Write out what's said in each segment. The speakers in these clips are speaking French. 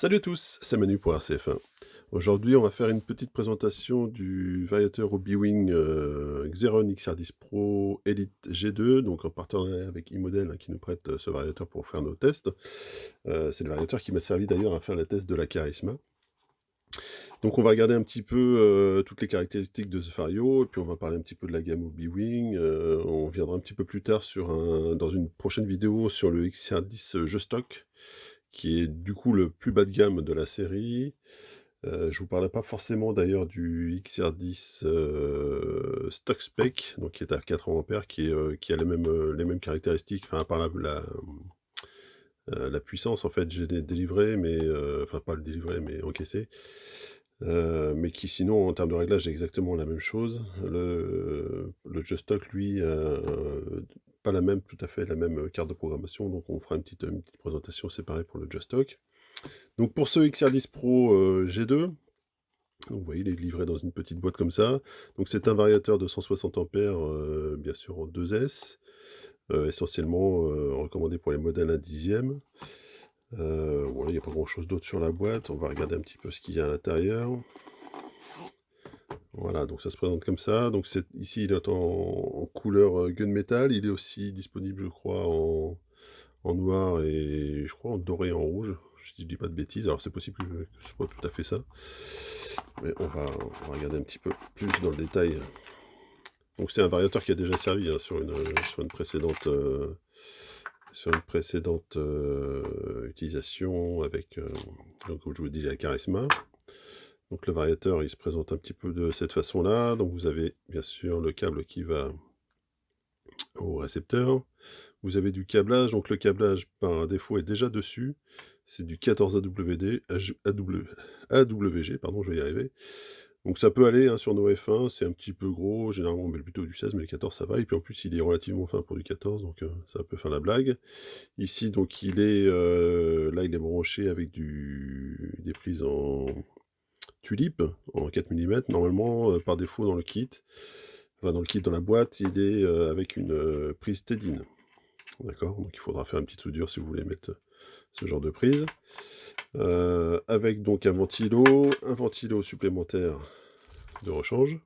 Salut à tous, c'est Manu pour RCF1. Aujourd'hui, on va faire une petite présentation du variateur Hobbywing Xeron XR10 Pro Elite G2, donc en partenariat avec iModel qui nous prête ce variateur pour faire nos tests. C'est le variateur qui m'a servi d'ailleurs à faire la test de la Charisma. Donc on va regarder un petit peu toutes les caractéristiques de ce vario, et puis on va parler un petit peu de la gamme Hobbywing. On viendra un petit peu plus tard dans une prochaine vidéo sur le XR10 jeu stock, qui est du coup le plus bas de gamme de la série. Je vous parlerai pas forcément d'ailleurs du XR10 stock spec, donc qui est à 80 ampères, qui a les mêmes caractéristiques, enfin à part la puissance en fait, j'ai délivré, mais enfin pas le délivré, mais encaissé, mais qui sinon en termes de réglage est exactement la même chose. Le Just Stock lui, pas tout à fait la même carte de programmation, donc on fera une petite présentation séparée pour le Just Stock. Donc pour ce XR10 Pro G2, donc vous voyez, il est livré dans une petite boîte comme ça. Donc c'est un variateur de 160 ampères, bien sûr en 2S, essentiellement recommandé pour les modèles 1/10. Voilà, il n'y a pas grand chose d'autre sur la boîte. On va regarder un petit peu ce qu'il y a à l'intérieur. Voilà, donc ça se présente comme ça. Donc ici, il est en couleur gunmetal. Il est aussi disponible, je crois, en noir et je crois en doré et en rouge. Je dis pas de bêtises, alors c'est possible que ce soit tout à fait ça. Mais on va regarder un petit peu plus dans le détail. Donc c'est un variateur qui a déjà servi sur une précédente, utilisation avec, donc comme je vous dis, la Charisma. Donc le variateur, il se présente un petit peu de cette façon-là. Donc vous avez bien sûr le câble qui va au récepteur. Vous avez du câblage, donc le câblage par défaut est déjà dessus. C'est du 14 AWD, AWG, pardon, je vais y arriver. Donc ça peut aller sur nos F1, c'est un petit peu gros, généralement on met plutôt du 16, mais le 14 ça va, et puis en plus il est relativement fin pour du 14, donc ça peut faire la blague. Ici donc là il est branché avec des prises en tulipe, en 4 mm, normalement par défaut dans le kit, enfin dans la boîte, il est avec une prise Tedin. D'accord, donc il faudra faire une petite soudure si vous voulez mettre ce genre de prise. Avec donc un ventilo supplémentaire de rechange,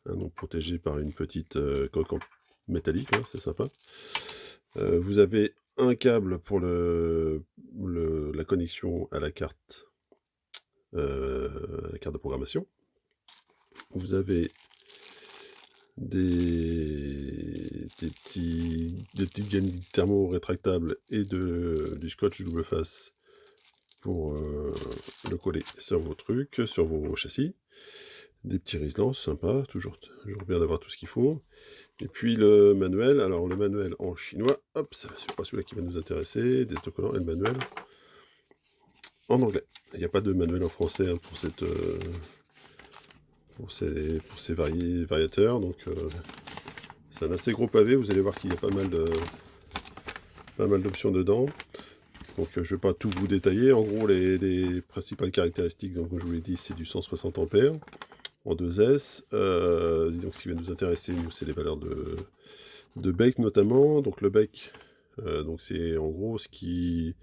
donc protégé par une petite coque en métallique, c'est sympa. Vous avez un câble pour la connexion à la carte de programmation. Vous avez des petites gamines thermo rétractables et du scotch double face pour le coller sur vos trucs, sur vos châssis. Des petits riselants, sympa, toujours bien d'avoir tout ce qu'il faut. Et puis le manuel, alors le manuel en chinois, hop, c'est pas celui-là qui va nous intéresser, des autocollants et le manuel en anglais. Il n'y a pas de manuel en français pour ces variateurs, donc c'est un assez gros pavé, vous allez voir qu'il y a pas mal d'options dedans. Donc je ne vais pas tout vous détailler. En gros, les principales caractéristiques, donc, comme je vous l'ai dit, c'est du 160 ampères en 2S. Donc ce qui va nous intéresser, nous, c'est les valeurs de bec notamment. Donc le bec, donc c'est en gros ce qui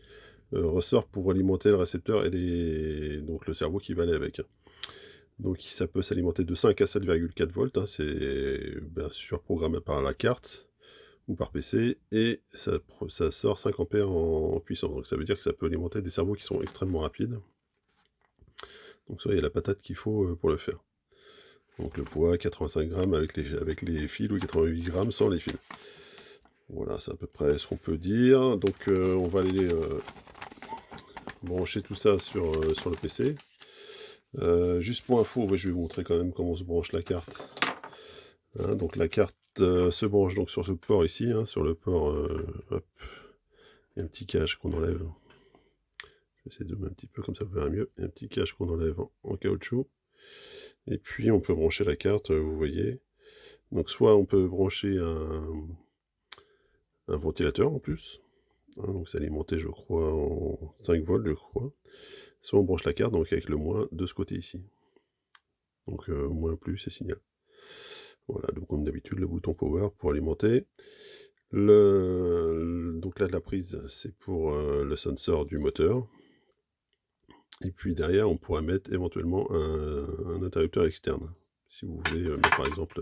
ressort pour alimenter le récepteur et donc le cerveau qui va aller avec. Donc ça peut s'alimenter de 5 à 7,4 volts, c'est bien sûr programmé par la carte ou par PC, et ça sort 5 ampères en puissance, donc ça veut dire que ça peut alimenter des cerveaux qui sont extrêmement rapides. Donc ça, il y a la patate qu'il faut pour le faire. Donc le poids, 85 grammes avec les fils, ou 88 grammes sans les fils. Voilà, c'est à peu près ce qu'on peut dire. Donc on va aller brancher tout ça sur le PC. Juste pour info, je vais vous montrer quand même comment se branche la carte. Donc la carte se branche donc sur ce port ici, sur le port, hop, il y a un petit cache qu'on enlève. Je vais essayer de zoomer un petit peu, comme ça vous verrez mieux. Il y a un petit cache qu'on enlève en caoutchouc. Et puis on peut brancher la carte, vous voyez. Donc soit on peut brancher un ventilateur en plus, donc c'est alimenté je crois en 5 volts je crois. Soit on branche la carte donc avec le moins de ce côté ici. Donc moins plus et signal. Voilà, donc comme d'habitude le bouton power pour alimenter. Donc là la prise c'est pour le sensor du moteur. Et puis derrière, on pourra mettre éventuellement un interrupteur externe. Si vous voulez mettre par exemple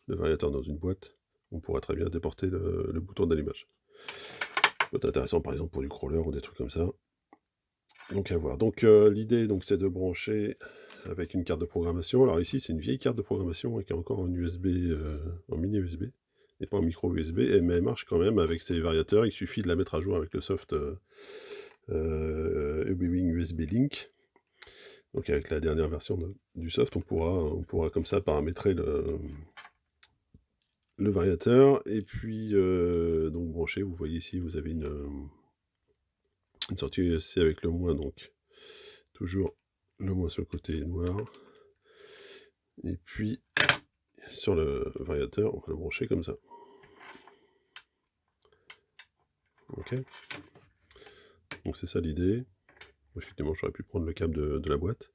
le variateur dans une boîte, on pourra très bien déporter le bouton d'allumage. Ça peut être intéressant par exemple pour du crawler ou des trucs comme ça. Donc à voir. Donc l'idée c'est de brancher avec une carte de programmation. Alors ici c'est une vieille carte de programmation qui est encore en USB, en mini USB, et pas en micro USB, mais elle marche quand même avec ces variateurs. Il suffit de la mettre à jour avec le soft UBWing USB Link. Donc avec la dernière version du soft, on pourra comme ça paramétrer le variateur, et puis donc brancher. Vous voyez ici, vous avez une sortie USB-C avec le moins, donc toujours le moins sur le côté noir. Et puis sur le variateur, on va le brancher comme ça. Ok. Donc c'est ça l'idée. Effectivement, j'aurais pu prendre le câble de la boîte.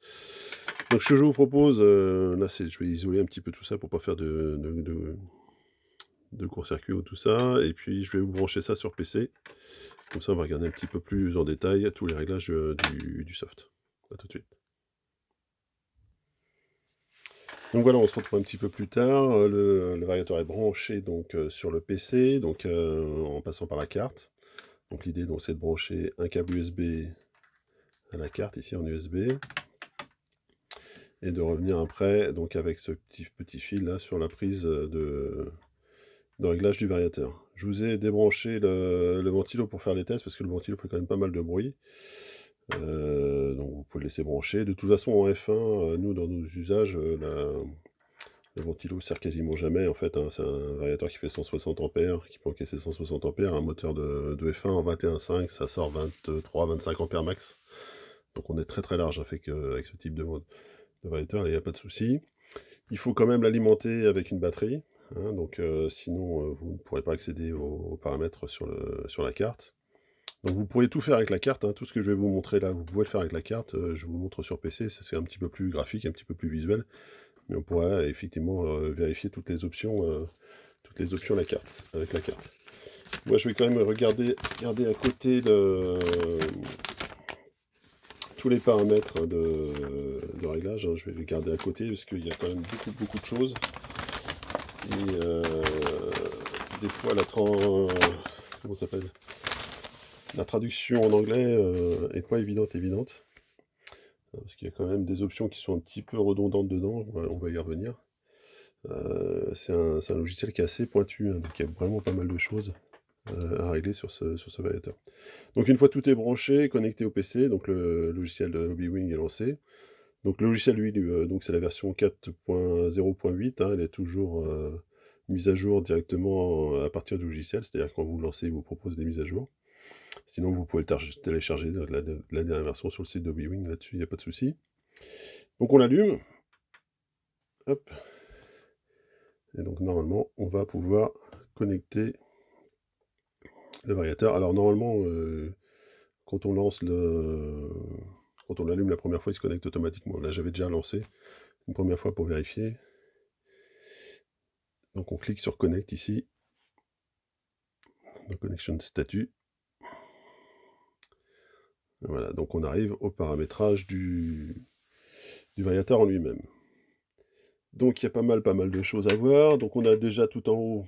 Donc ce que je vous propose, là, je vais isoler un petit peu tout ça pour pas faire de court-circuit ou tout ça. Et puis je vais vous brancher ça sur PC. Comme ça, on va regarder un petit peu plus en détail tous les réglages du soft. A tout de suite. Donc voilà, on se retrouve un petit peu plus tard. Le variateur est branché donc sur le PC, donc en passant par la carte. Donc l'idée c'est de brancher un câble USB à la carte ici en USB, et de revenir après donc avec ce petit fil là sur la prise de réglage du variateur. Je vous ai débranché le ventilo pour faire les tests, parce que le ventilo fait quand même pas mal de bruit. Donc vous pouvez le laisser brancher. De toute façon en F1, nous dans nos usages, le ventilo sert quasiment jamais en fait, hein. C'est un variateur qui fait 160 ampères, qui peut encaisser 160 ampères, un moteur de F1 en 21.5, ça sort 23-25 ampères max. Donc on est très très large avec ce type de variateur, il n'y a pas de souci. Il faut quand même l'alimenter avec une batterie, hein, donc sinon vous ne pourrez pas accéder aux paramètres sur la carte. Donc vous pourrez tout faire avec la carte, hein. Tout ce que je vais vous montrer là, vous pouvez le faire avec la carte. Je vous montre sur PC, c'est un petit peu plus graphique, un petit peu plus visuel, mais on pourra effectivement vérifier toutes les options avec la carte. Moi je vais quand même regarder à côté tous les paramètres de réglage, hein. Je vais les garder à côté parce qu'il y a quand même beaucoup de choses. Et des fois comment ça s'appelle, la traduction en anglais est pas évidente, parce qu'il y a quand même des options qui sont un petit peu redondantes dedans. On va y revenir. C'est un logiciel qui est assez pointu, hein, donc il y a vraiment pas mal de choses à régler sur ce variateur. Donc une fois tout est branché, connecté au PC, donc le logiciel de UBWing est lancé. Donc le logiciel, lui, donc c'est la version 4.0.8, hein, elle est toujours mise à jour directement à partir du logiciel, c'est-à-dire quand vous le lancez, il vous propose des mises à jour. Sinon, vous pouvez le télécharger de la dernière version sur le site d'UBWing, là-dessus, il n'y a pas de souci. Donc on l'allume, hop, et donc normalement, on va pouvoir connecter le variateur. Alors normalement, quand on l'allume la première fois, il se connecte automatiquement. Là, j'avais déjà lancé une première fois pour vérifier. Donc on clique sur Connect ici, dans Connection Statut. Voilà, donc on arrive au paramétrage du variateur en lui-même. Donc il y a pas mal de choses à voir. Donc on a déjà tout en haut,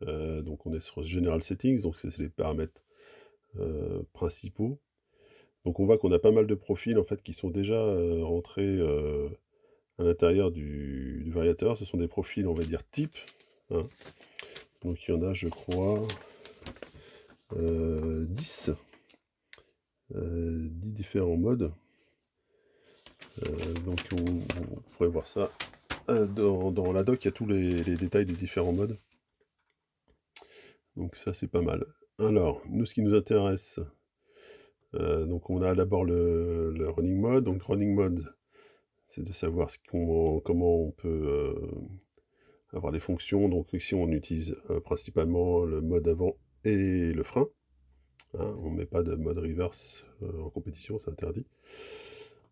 donc on est sur General Settings, donc c'est les paramètres principaux. Donc on voit qu'on a pas mal de profils en fait qui sont déjà rentrés à l'intérieur du variateur. Ce sont des profils, on va dire, type, hein. Donc il y en a, je crois, 10. 10 différents modes. Donc vous pourrez voir ça dans la doc, il y a tous les détails des différents modes. Donc ça c'est pas mal. Alors, nous ce qui nous intéresse, donc on a d'abord le running mode. Donc running mode, c'est de savoir comment on peut avoir les fonctions. Donc ici on utilise principalement le mode avant et le frein, hein. On ne met pas de mode reverse en compétition, c'est interdit.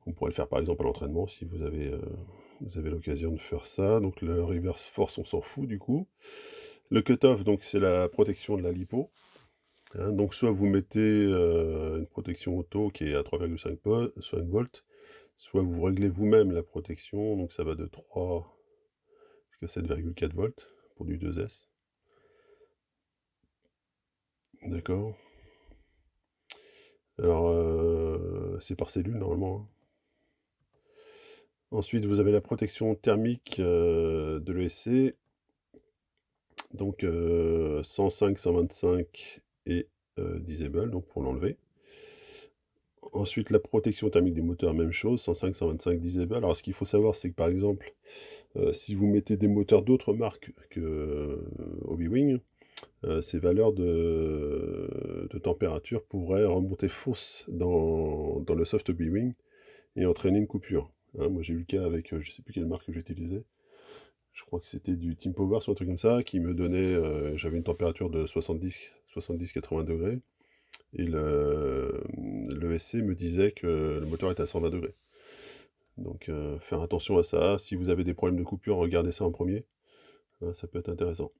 On pourrait le faire par exemple à l'entraînement si vous avez l'occasion de faire ça. Donc le reverse force, on s'en fout du coup. Le cutoff, donc c'est la protection de la lipo. Hein. Donc soit vous mettez, une protection auto qui est à 3,5 volts, soit vous réglez vous-même la protection, donc ça va de 3 jusqu'à 7,4 volts pour du 2S. D'accord. Alors, c'est par cellule normalement, hein. Ensuite, vous avez la protection thermique, de l'ESC, donc 105, 125 et disable, donc pour l'enlever. Ensuite, la protection thermique des moteurs, même chose, 105, 125 disable. Alors, ce qu'il faut savoir, c'est que par exemple, si vous mettez des moteurs d'autres marques que Hobbywing, ces valeurs de température pourraient remonter fausses dans le soft Hobbywing et entraîner une coupure. Hein, moi, j'ai eu le cas avec, je sais plus quelle marque que j'utilisais. Je crois que c'était du Team Power ou un truc comme ça, qui me donnait, j'avais une température de 70-80 degrés, et le SC me disait que le moteur était à 120 degrés. Donc faire attention à ça. Si vous avez des problèmes de coupure, regardez ça en premier. Hein, ça peut être intéressant.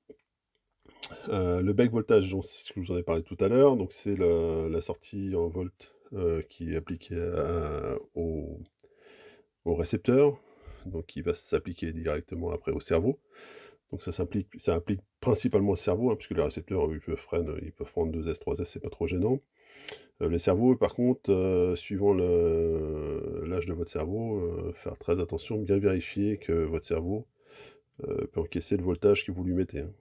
Le back voltage, donc, c'est ce que je vous en ai parlé tout à l'heure. Donc c'est la sortie en volt qui est appliquée au récepteur, donc qui va s'appliquer directement après au cerveau. Donc ça implique principalement le cerveau, hein, puisque les récepteurs, ils peuvent prendre 2S, 3S, c'est pas trop gênant. Les cerveaux, par contre, suivant l'âge de votre cerveau, faire très attention, bien vérifier que votre cerveau peut encaisser le voltage que vous lui mettez. Hein.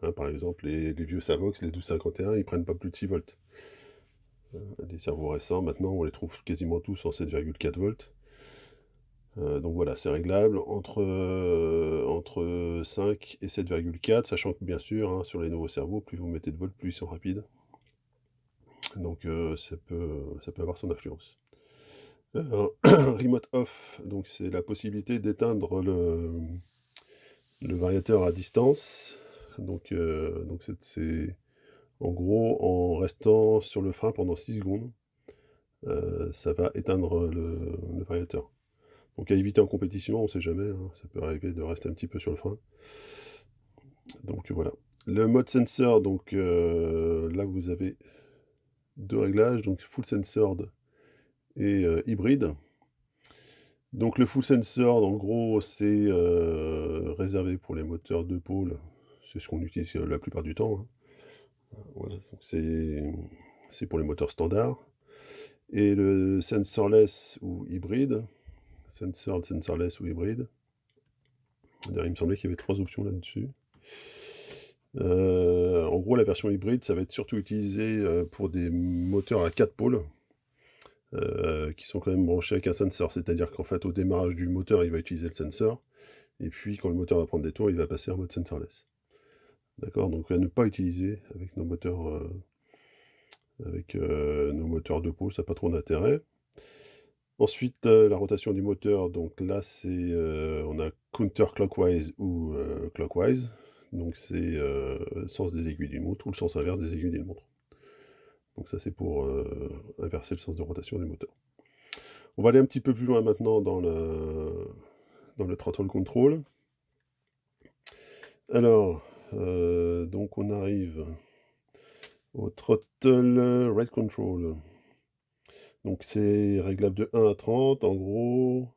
Hein, par exemple, les vieux Savox, les 1251, ils prennent pas plus de 6 volts. Les cerveaux récents, maintenant, on les trouve quasiment tous en 7,4 volts. Donc voilà, c'est réglable entre 5 et 7,4, sachant que bien sûr, hein, sur les nouveaux cerveaux, plus vous mettez de volts, plus ils sont rapides. Donc ça peut avoir son influence. Remote off, donc c'est la possibilité d'éteindre le variateur à distance. Donc c'est en gros en restant sur le frein pendant 6 secondes, ça va éteindre le variateur. Donc à éviter en compétition, on ne sait jamais, hein, ça peut arriver de rester un petit peu sur le frein. Donc voilà. Le mode sensor, donc là vous avez deux réglages, donc full censored et hybride. Donc le full sensor, en gros, c'est réservé pour les moteurs 2 pôles, c'est ce qu'on utilise la plupart du temps. Hein. Voilà, donc c'est pour les moteurs standards. Et le sensorless ou hybride, censored, sensorless ou hybride. D'ailleurs, il me semblait qu'il y avait 3 options là-dessus. En gros, la version hybride, ça va être surtout utilisé pour des moteurs à 4 pôles, qui sont quand même branchés avec un sensor. C'est-à-dire qu'en fait, au démarrage du moteur, il va utiliser le sensor, et puis quand le moteur va prendre des tours, il va passer en mode sensorless. D'accord? Donc à ne pas utiliser avec nos moteurs, deux pôles, ça n'a pas trop d'intérêt. Ensuite, la rotation du moteur, donc là, on a counterclockwise ou clockwise. Donc c'est le sens des aiguilles d'une montre ou le sens inverse des aiguilles d'une montre. Donc ça, c'est pour inverser le sens de rotation des moteurs. On va aller un petit peu plus loin maintenant dans le throttle control. Alors, donc on arrive au throttle rate control. Donc c'est réglable de 1 à 30, en gros,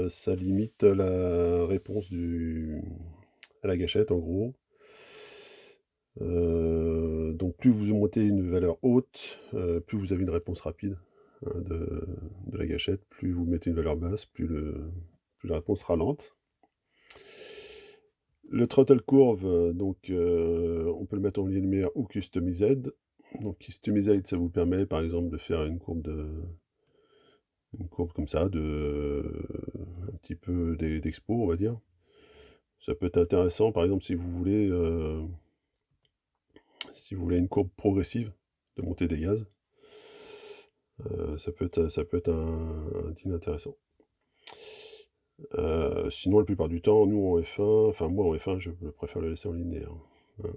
ça limite la réponse à la gâchette, en gros. Donc plus vous montez une valeur haute, plus vous avez une réponse rapide, hein, de la gâchette, plus vous mettez une valeur basse, plus la réponse sera lente. Le throttle curve, donc on peut le mettre en linéaire ou customized. Donc customized, ça vous permet par exemple de faire une courbe comme ça, un petit peu d'expo, on va dire. Ça peut être intéressant, par exemple, si vous voulez une courbe progressive de montée des gaz. Ça peut être un deal intéressant. Sinon, la plupart du temps, nous en F1, enfin moi en F1, je préfère le laisser en linéaire. Hein.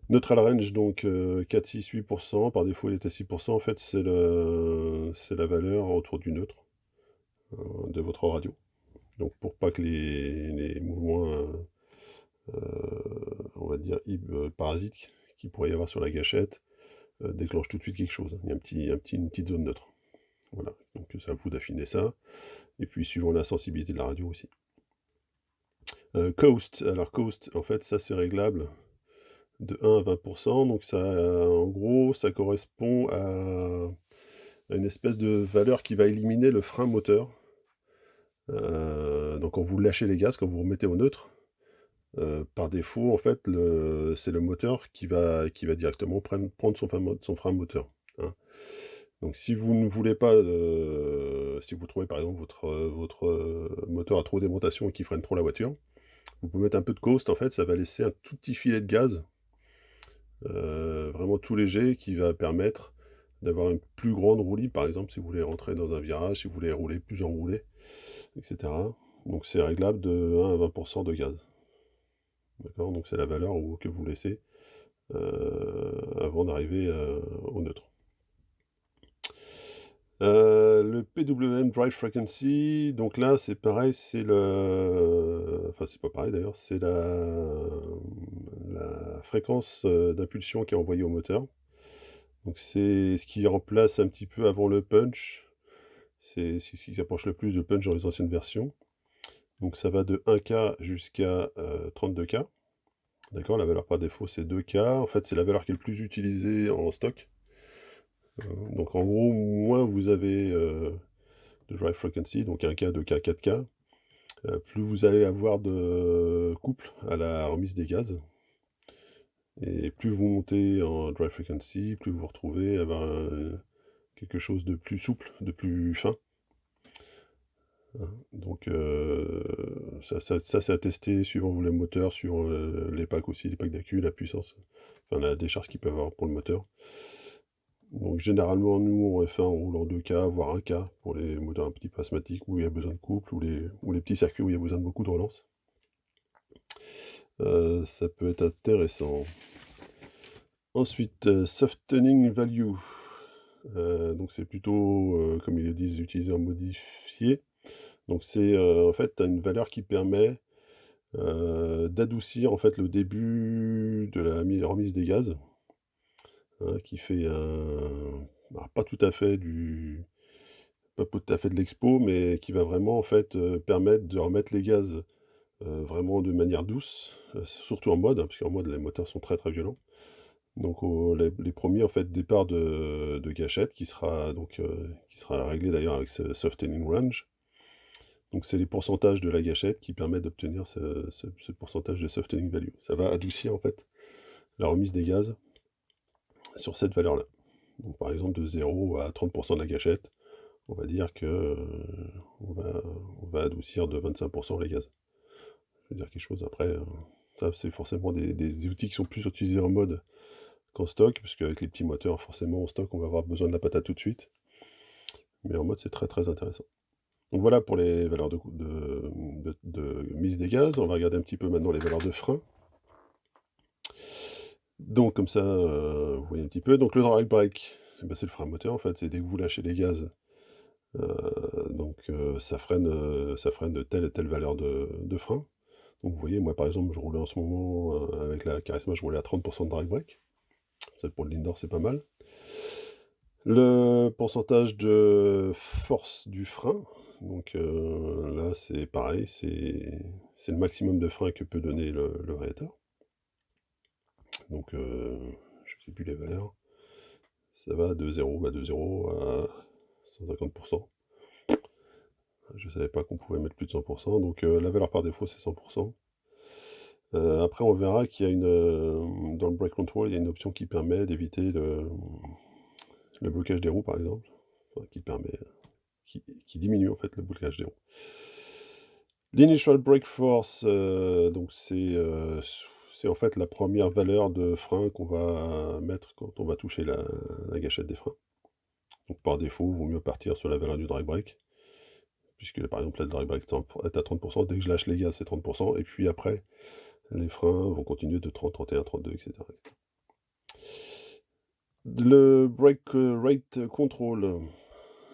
Neutral range, donc 4, 6, 8%, par défaut il est à 6%, en fait c'est la valeur autour du neutre de votre radio. Donc pour pas que les mouvements, on va dire, parasites qu'il pourrait y avoir sur la gâchette, déclenche tout de suite quelque chose. Il y a une petite zone neutre. Voilà, donc c'est à vous d'affiner ça. Et puis suivant la sensibilité de la radio aussi. Coast, alors Coast, en fait, ça c'est réglable de 1 à 20%, donc ça, en gros, ça correspond à une espèce de valeur qui va éliminer le frein moteur. Donc quand vous lâchez les gaz, quand vous remettez au neutre, par défaut, en fait, c'est le moteur qui va directement prendre son frein moteur, hein. Donc si vous ne voulez pas, si vous trouvez par exemple votre moteur a trop d'aimantation et qui freine trop la voiture, vous pouvez mettre un peu de Coast, en fait, ça va laisser un tout petit filet de gaz, vraiment tout léger, qui va permettre d'avoir une plus grande roue libre, par exemple, si vous voulez rentrer dans un virage, si vous voulez rouler plus enroulé, etc. Donc c'est réglable de 1 à 20% de gaz. D'accord? Donc c'est la valeur que vous laissez avant d'arriver au neutre. Le PWM Drive Frequency, donc là c'est pareil, c'est le... Enfin c'est pas pareil d'ailleurs, c'est la fréquence d'impulsion qui est envoyée au moteur. Donc c'est ce qui remplace un petit peu avant le punch, c'est ce qui s'approche le plus de punch dans les anciennes versions. Donc ça va de 1K jusqu'à 32K. D'accord, la valeur par défaut c'est 2K, en fait c'est la valeur qui est le plus utilisée en stock. Donc en gros, moins vous avez de drive frequency, donc 1K, 2K, 4K, plus vous allez avoir de couple à la remise des gaz. Et plus vous montez en drive frequency, plus vous vous retrouvez à avoir quelque chose de plus souple, de plus fin. Donc ça c'est à tester suivant vous les moteurs, suivant les packs aussi, les packs d'accu, la puissance, enfin la décharge qu'ils peuvent avoir pour le moteur. Donc généralement nous en F1 on roule en 2K, voire 1K pour les moteurs un petit peu asthmatiques où il y a besoin de couple, ou les petits circuits où il y a besoin de beaucoup de relance. Ça peut être intéressant. Ensuite, softening value. Donc c'est plutôt, comme ils le disent, utilisé en modifié. Donc c'est en fait une valeur qui permet d'adoucir en fait le début de la remise des gaz, hein, qui fait alors pas tout à fait de l'expo, mais qui va vraiment en fait permettre de remettre les gaz vraiment de manière douce, surtout en mode, hein, parce qu'en mode les moteurs sont très très violents. Donc les premiers en fait départ de gâchette qui sera réglé d'ailleurs avec ce softening range. Donc c'est les pourcentages de la gâchette qui permettent d'obtenir ce pourcentage de softening value. Ça va adoucir en fait la remise des gaz sur cette valeur-là. Donc par exemple de 0 à 30% de la gâchette, on va dire que on va adoucir de 25% les gaz. Je veux dire quelque chose après, ça c'est forcément des outils qui sont plus utilisés en mode qu'en stock, parce qu'avec les petits moteurs, forcément en stock on va avoir besoin de la patate tout de suite. Mais en mode c'est très très intéressant. Donc voilà pour les valeurs de mise des gaz. On va regarder un petit peu maintenant les valeurs de frein. Donc comme ça, vous voyez un petit peu. Donc le drag brake, eh ben, c'est le frein moteur en fait, c'est dès que vous lâchez les gaz, ça freine de telle et telle valeur de frein. Donc vous voyez, moi par exemple, je roulais en ce moment avec la Charisma, je roulais à 30% de drag brake. Ça pour le Lindor, c'est pas mal. Le pourcentage de force du frein, donc là c'est pareil, c'est le maximum de frein que peut donner le variateur. Donc je ne sais plus les valeurs. Ça va de 0 à 150%. Je ne savais pas qu'on pouvait mettre plus de 100%, donc la valeur par défaut c'est 100%. Après on verra qu'il y a dans le brake control, il y a une option qui permet d'éviter le blocage des roues par exemple, enfin, qui diminue en fait le blocage des roues. L'initial brake force, donc c'est en fait la première valeur de frein qu'on va mettre quand on va toucher la gâchette des freins. Donc par défaut, il vaut mieux partir sur la valeur du drag brake, puisque par exemple là, le drag brake est à 30%, dès que je lâche les gaz c'est 30%, et puis après les freins vont continuer de 30, 31, 32, etc. Le brake rate control,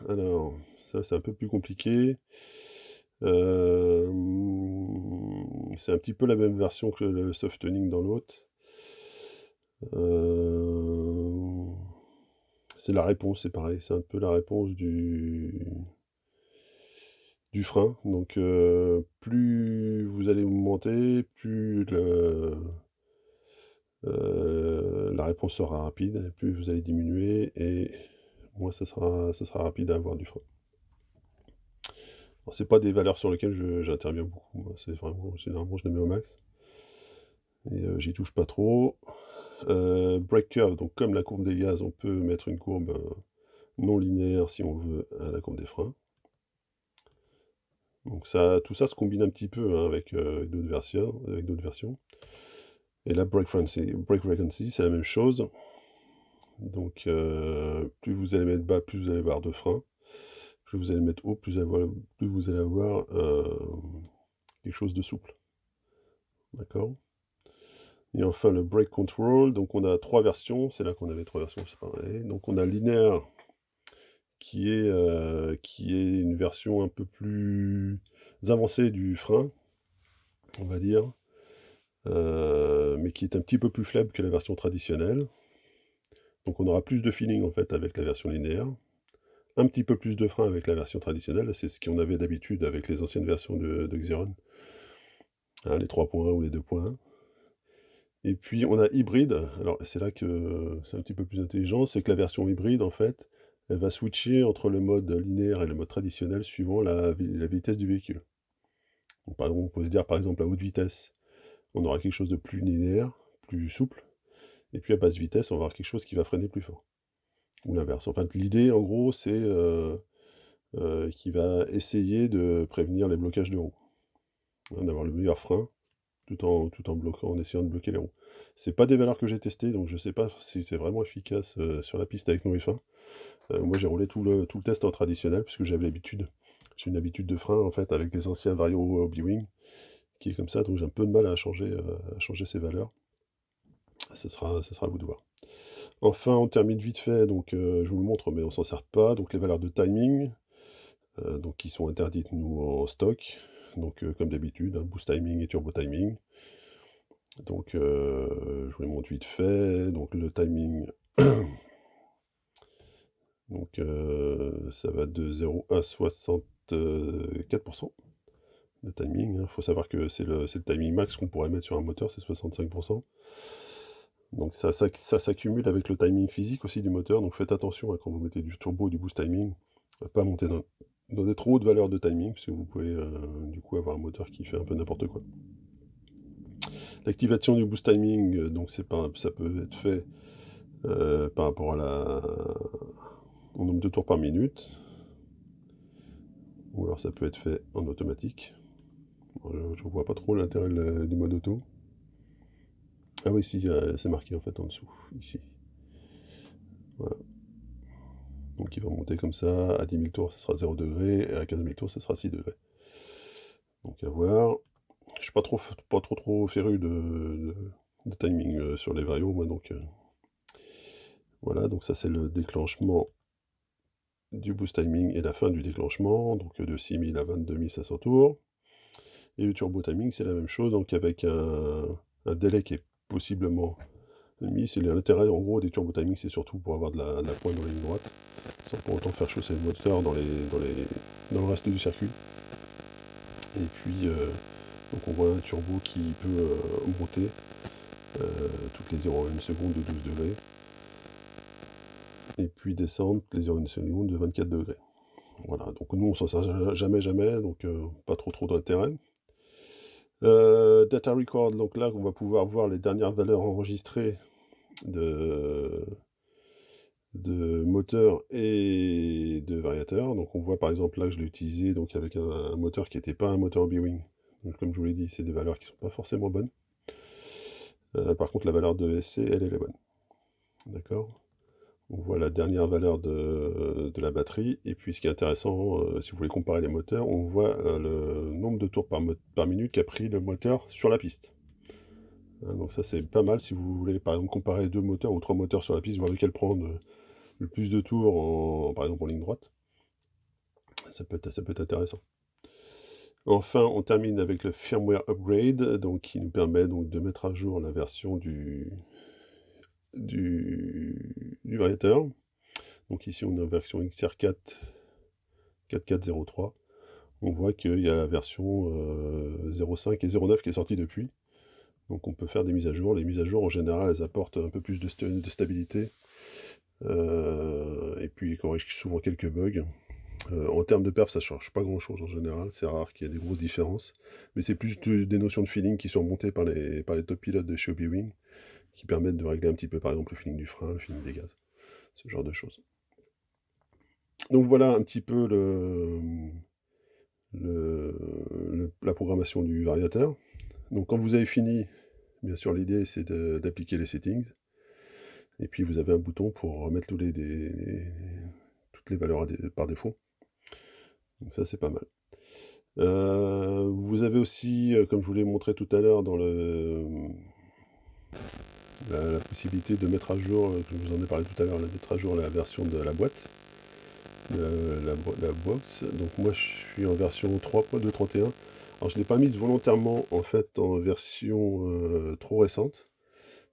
alors ça c'est un peu plus compliqué. C'est un petit peu la même version que le softening dans l'autre. c'est la réponse, c'est pareil, c'est un peu la réponse du frein. Donc plus vous allez monter, plus la réponse sera rapide, plus vous allez diminuer, et moins ça sera rapide à avoir du frein. Alors, c'est pas des valeurs sur lesquelles j'interviens beaucoup, moi. C'est vraiment, généralement, je les mets au max. Et j'y touche pas trop. Break curve, donc comme la courbe des gaz, on peut mettre une courbe non linéaire si on veut à la courbe des freins. Donc tout ça se combine un petit peu, hein, avec d'autres versions. Et là, break frequency, c'est la même chose. Donc plus vous allez mettre bas, plus vous allez avoir de frein. Plus vous allez mettre haut, plus vous allez avoir quelque chose de souple. D'accord? Et enfin le break control, donc on a 3 versions, c'est là qu'on avait 3 versions, c'est pareil. Donc on a linéaire qui est une version un peu plus avancée du frein, on va dire, mais qui est un petit peu plus faible que la version traditionnelle. Donc on aura plus de feeling en fait avec la version linéaire, un petit peu plus de frein avec la version traditionnelle, c'est ce qu'on avait d'habitude avec les anciennes versions de Xeron, hein, les 3 points ou les 2 points. Et puis on a hybride, alors c'est là que c'est un petit peu plus intelligent, c'est que la version hybride en fait, elle va switcher entre le mode linéaire et le mode traditionnel suivant la vitesse du véhicule. Donc, par exemple, on peut se dire par exemple à haute vitesse, on aura quelque chose de plus linéaire, plus souple, et puis à basse vitesse, on va avoir quelque chose qui va freiner plus fort. Ou l'inverse. Enfin, l'idée en gros, c'est qu'il va essayer de prévenir les blocages de roues, hein, d'avoir le meilleur frein, tout en essayant de bloquer les roues. C'est pas des valeurs que j'ai testées, donc je sais pas si c'est vraiment efficace sur la piste avec nos F1. Moi j'ai roulé tout le test en traditionnel, puisque j'ai une habitude de frein en fait avec les anciens Vario B-Wing, qui est comme ça, donc j'ai un peu de mal à changer ces valeurs. Ça sera à vous de voir. Enfin, on termine vite fait, donc je vous le montre, mais on s'en sert pas. Donc les valeurs de timing, donc qui sont interdites nous en stock. Donc comme d'habitude, hein, boost timing et turbo timing. Donc je vous les montre vite fait. Donc le timing, donc ça va de 0 à 64%. Le timing, il faut savoir que c'est le timing max qu'on pourrait mettre sur un moteur, c'est 65%. Donc ça s'accumule avec le timing physique aussi du moteur, donc faites attention, hein, quand vous mettez du turbo ou du boost timing, à pas monter dans des trop hautes valeurs de timing, parce que vous pouvez du coup avoir un moteur qui fait un peu n'importe quoi. L'activation du boost timing, donc ça peut être fait par rapport au nombre de tours par minute, ou alors ça peut être fait en automatique. Je ne vois pas trop l'intérêt du mode auto. Ah oui, si, c'est marqué en fait en dessous, ici. Voilà. Donc il va monter comme ça, à 10 000 tours ça sera 0 degré, et à 15 000 tours ça sera 6 degrés. Donc à voir. Je suis pas trop féru de timing sur les varios, moi, donc voilà, donc ça c'est le déclenchement du boost timing et la fin du déclenchement, donc de 6000 à 22 500 tours. Et le turbo timing, c'est la même chose, donc avec un délai qui est possiblement mis. C'est l'intérêt en gros des turbo timing, c'est surtout pour avoir de la pointe dans la ligne droite, sans pour autant faire chausser le moteur dans le reste du circuit. Et puis donc on voit un turbo qui peut monter toutes les 0,1 secondes de 12 degrés. Et puis descendre les 0,1 secondes de 24 degrés. Voilà, donc nous on s'en sert jamais, donc pas trop d'intérêt. Data record, donc là on va pouvoir voir les dernières valeurs enregistrées de moteur et de variateur. Donc on voit par exemple là que je l'ai utilisé donc avec un moteur qui n'était pas un moteur B-Wing. Donc comme je vous l'ai dit, c'est des valeurs qui ne sont pas forcément bonnes. Par contre la valeur de SC, elle est bonne. D'accord? On voit la dernière valeur de la batterie, et puis ce qui est intéressant, si vous voulez comparer les moteurs, on voit le nombre de tours par minute qu'a pris le moteur sur la piste. Hein, donc ça c'est pas mal si vous voulez par exemple comparer 2 moteurs ou 3 moteurs sur la piste, voir lequel prendre le plus de tours, par exemple en ligne droite. Ça peut être intéressant. Enfin, on termine avec le firmware upgrade, donc qui nous permet donc de mettre à jour la version du variateur. Donc ici on est en version XR4 4403. On voit qu'il y a la version 0.5 et 0.9 qui est sortie depuis. Donc on peut faire des mises à jour. Les mises à jour en général elles apportent un peu plus de stabilité. Et puis ils corrigent souvent quelques bugs. En termes de perf, ça ne change pas grand chose en général, c'est rare qu'il y ait des grosses différences, mais c'est plus des notions de feeling qui sont remontées par les top pilotes de chez Hobbywing, qui permettent de régler un petit peu par exemple le feeling du frein, le feeling des gaz, ce genre de choses. Donc voilà un petit peu la programmation du variateur. Donc quand vous avez fini, bien sûr l'idée c'est d'appliquer les settings, et puis vous avez un bouton pour remettre toutes les valeurs par défaut. Donc ça c'est pas mal. Vous avez aussi, comme je vous l'ai montré tout à l'heure, dans la possibilité de mettre à jour, je vous en ai parlé tout à l'heure, de mettre à jour la version de la boîte, la box. Donc moi je suis en version 3.2.31. Alors je ne l'ai pas mise volontairement en fait en version trop récente,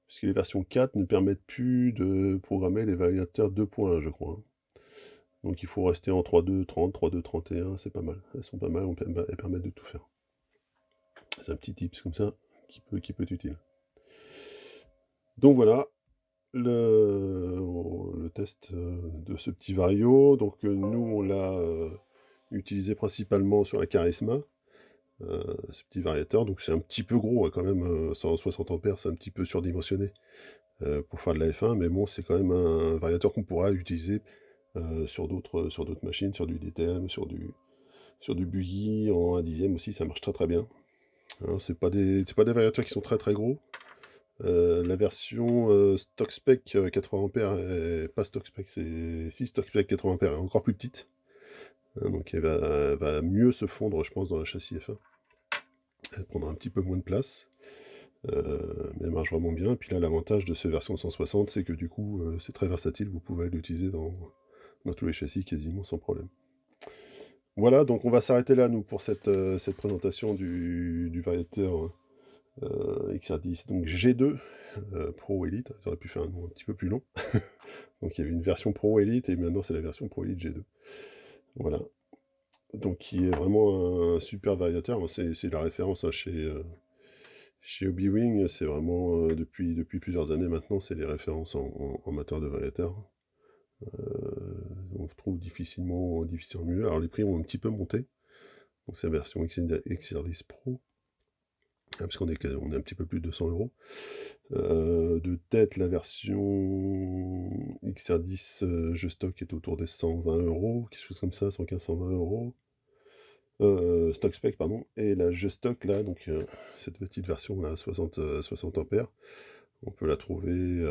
puisque les versions 4 ne permettent plus de programmer les variateurs 2.1 je crois. Donc il faut rester en 3.2.30, 3.2.31, c'est pas mal. Elles sont pas mal, elles permettent de tout faire. C'est un petit tips comme ça qui peut être utile. Donc voilà le test de ce petit vario. Donc nous on l'a utilisé principalement sur la Charisma, ce petit variateur. Donc c'est un petit peu gros hein, quand même, 160 ampères, c'est un petit peu surdimensionné pour faire de la F1, mais bon c'est quand même un variateur qu'on pourra utiliser sur d'autres machines, sur du DTM, sur du buggy en 1/10 aussi, ça marche très très bien. Hein, c'est pas des variateurs qui sont très très gros. La version stock spec 80 A, pas stock spec, c'est si stock spec 80 A, est encore plus petite. Hein, donc elle va mieux se fondre, je pense, dans la châssis F1. Elle prendra un petit peu moins de place. Mais elle marche vraiment bien. Et puis là, l'avantage de cette version 160, c'est que du coup, c'est très versatile, vous pouvez l'utiliser dans tous les châssis quasiment sans problème. Voilà, donc on va s'arrêter là, nous, pour cette présentation du variateur XR10, donc G2 Pro Elite. J'aurais pu faire un nom un petit peu plus long. Donc il y avait une version Pro Elite, et maintenant c'est la version Pro Elite G2. Voilà. Donc qui est vraiment un super variateur, c'est la référence hein, chez Hobbywing, c'est vraiment, depuis plusieurs années maintenant, c'est les références en matière de variateur. On trouve difficilement mieux. Alors les prix ont un petit peu monté. Donc c'est la version XR10 Pro, parce qu'on est un petit peu plus de 200 €. De tête, la version XR10 jeu stock est autour des 120 €, quelque chose comme ça, 115-120 €. Stock spec, pardon. Et la jeu stock, là, donc cette petite version là, 60 ampères, on peut la trouver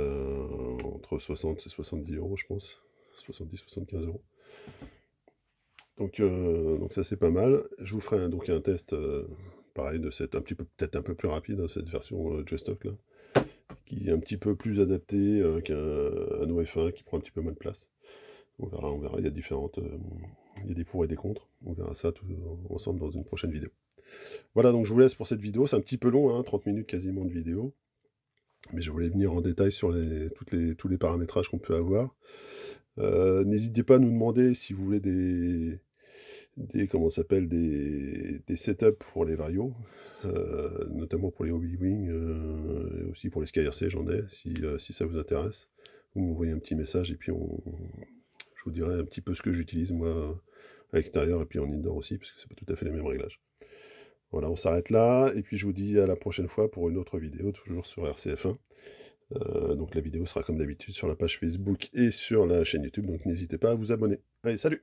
entre 60 et 70 €, je pense. 70-75 €. Donc ça c'est pas mal. Je vous ferai donc un test pareil de cette peut-être un peu plus rapide, hein, cette version J-Stock là, qui est un petit peu plus adaptée qu'un F1 qui prend un petit peu moins de place. On verra, il y a il y a des pour et des contre. On verra ça tout ensemble dans une prochaine vidéo. Voilà, donc je vous laisse pour cette vidéo. C'est un petit peu long, hein, 30 minutes quasiment de vidéo. Mais je voulais venir en détail sur tous les paramétrages qu'on peut avoir. N'hésitez pas à nous demander si vous voulez des setups pour les varios, notamment pour les Hobbywing, et aussi pour les SkyRC, j'en ai, si ça vous intéresse. Vous m'envoyez un petit message et puis je vous dirai un petit peu ce que j'utilise moi à l'extérieur et puis en indoor aussi, parce que c'est pas tout à fait les mêmes réglages. Voilà, on s'arrête là, et puis je vous dis à la prochaine fois pour une autre vidéo, toujours sur RCF1. Donc la vidéo sera comme d'habitude sur la page Facebook et sur la chaîne YouTube, donc n'hésitez pas à vous abonner. Allez, salut!